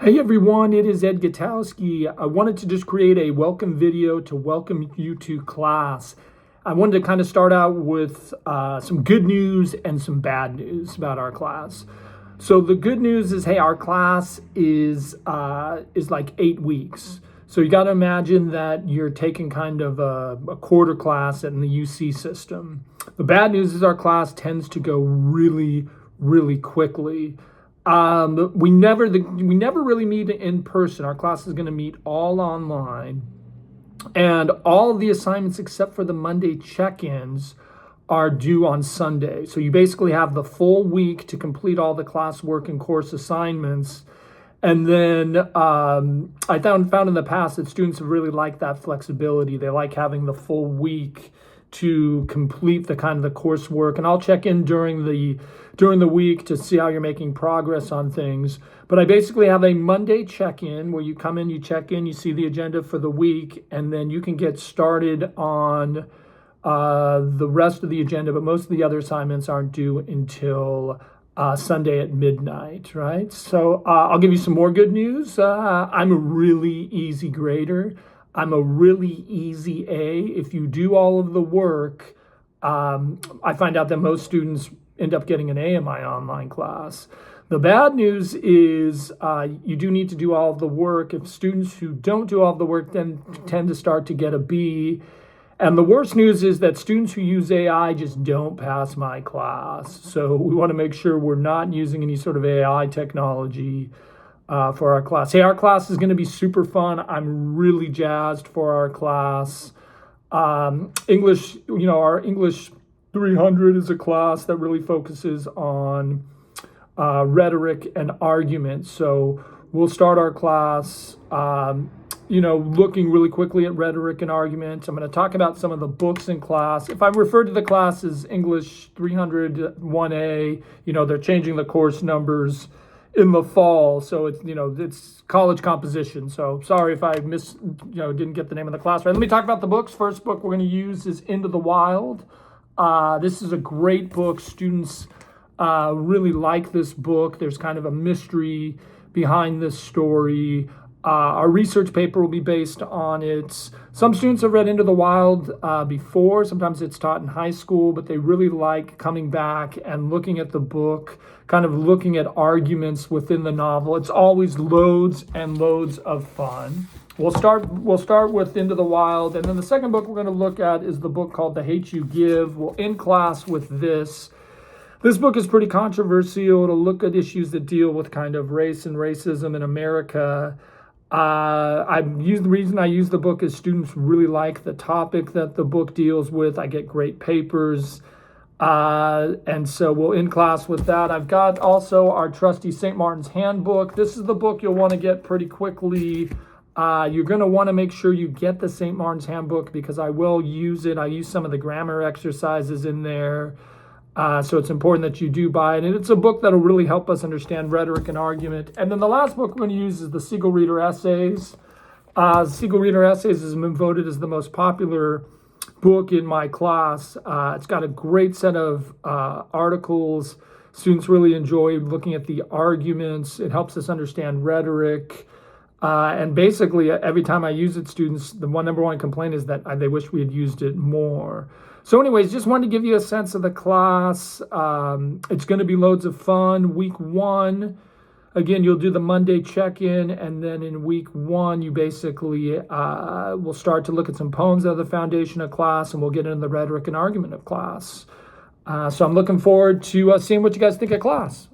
Hey everyone, it is Ed Gutowski. I wanted to just create a welcome video to welcome you to class. I wanted to kind of start out with some good news and some bad news about our class. So the good news is, hey, our class is like 8 weeks. So you got to imagine that you're taking kind of a quarter class in the UC system. The bad news is our class tends to go really, really quickly. We never really meet in person. Our class is going to meet all online, and all of the assignments except for the Monday check-ins are due on Sunday. So you basically have the full week to complete all the classwork and course assignments. And then I found in the past that students have really liked that flexibility. They like having the full week to complete the kind of the coursework, and I'll check in during the week to see how you're making progress on things. But I basically have a Monday check-in where you come in, you check in, you see the agenda for the week, and then you can get started on the rest of the agenda. But most of the other assignments aren't due until Sunday at midnight, right? So I'll give you some more good news. I'm a really easy grader. I'm a really easy A. If you do all of the work, I find out that most students end up getting an A in my online class. The bad news is you do need to do all of the work. If students who don't do all of the work then tend to start to get a B. And the worst news is that students who use AI just don't pass my class. So we want to make sure we're not using any sort of AI technology for our class. Hey, our class is going to be super fun. I'm really jazzed for our class. English, our English 300 is a class that really focuses on rhetoric and argument. So we'll start our class, looking really quickly at rhetoric and argument. I'm going to talk about some of the books in class. If I refer to the class as English 300 1A, they're changing the course numbers in the fall, so it's college composition. So sorry if I didn't get the name of the class right. Let me talk about the books. First book we're going to use is Into the Wild. This is a great book. Students really like this book. There's kind of a mystery behind this story. Our research paper will be based on it. Some students have read Into the Wild before. Sometimes it's taught in high school, but they really like coming back and looking at the book, kind of looking at arguments within the novel. It's always loads and loads of fun. We'll start with Into the Wild, and then the second book we're going to look at is the book called The Hate U Give. We'll end class with this. This book is pretty controversial. It'll look at issues that deal with kind of race and racism in America. The reason I use the book is students really like the topic that the book deals with. I get great papers, and so we'll end class with that. I've got also our trusty St. Martin's Handbook. This is the book you'll want to get pretty quickly. You're going to want to make sure you get the St. Martin's Handbook because I will use it. I use some of the grammar exercises in there. So it's important that you do buy it. And it's a book that'll really help us understand rhetoric and argument. And then the last book we're going to use is the Siegel Reader Essays. Siegel Reader Essays has been voted as the most popular book in my class. It's got a great set of articles. Students really enjoy looking at the arguments. It helps us understand rhetoric. And basically, every time I use it, students, the number one complaint is that they wish we had used it more. So anyways, just wanted to give you a sense of the class. It's going to be loads of fun. Week 1, again, you'll do the Monday check-in, and then in week 1, you basically will start to look at some poems of the foundation of class, and we'll get into the rhetoric and argument of class. So I'm looking forward to seeing what you guys think of class.